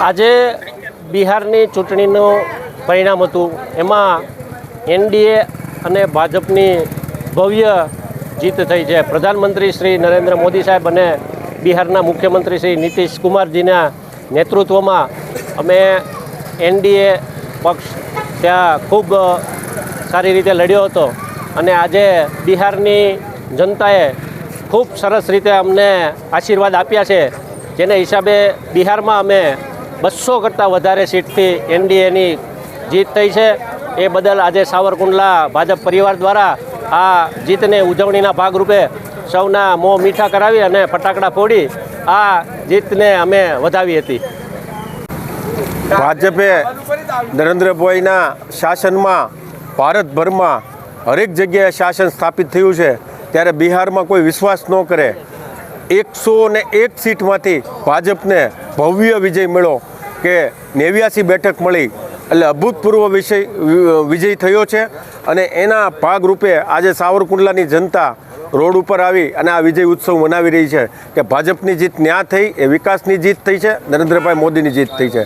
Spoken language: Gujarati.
આજે બિહારની ચૂંટણીનું પરિણામ હતું, એમાં એનડીએ અને ભાજપની ભવ્ય જીત થઈ છે. પ્રધાનમંત્રી શ્રી નરેન્દ્ર મોદી સાહેબ અને બિહારના મુખ્યમંત્રી શ્રી નીતિશ કુમારજીના નેતૃત્વમાં અમે એનડીએ પક્ષ ત્યાં ખૂબ સારી રીતે લડ્યો હતો અને આજે બિહારની જનતાએ ખૂબ સરસ રીતે અમને આશીર્વાદ આપ્યા છે, જેને હિસાબે બિહારમાં અમે 200 કરતાં વધારે સીટથી એનડીએની જીત થઈ છે. એ બદલ આજે સાવરકુંડલા ભાજપ પરિવાર દ્વારા આ જીતને ઉજવણીના ભાગરૂપે સૌના મોં મીઠા કરાવી અને ફટાકડા ફોડી આ જીતને અમે વધાવી હતી. ભાજપે નરેન્દ્રભાઈના શાસનમાં ભારતભરમાં હરેક જગ્યાએ શાસન સ્થાપિત થયું છે, ત્યારે બિહારમાં કોઈ વિશ્વાસ ન કરે. 101 સીટમાંથી ભાજપને ભવ્ય વિજય મળ્યો કે 89 બેઠક મળી, એટલે અભૂતપૂર્વ વિજય થયો છે. અને એના ભાગરૂપે આજે સાવરકુંડલાની જનતા રોડ ઉપર આવી અને આ વિજય ઉત્સવ મનાવી રહી છે કે ભાજપની જીત ન્યા થઈ, એ વિકાસની જીત થઈ છે, નરેન્દ્રભાઈ મોદીની જીત થઈ છે.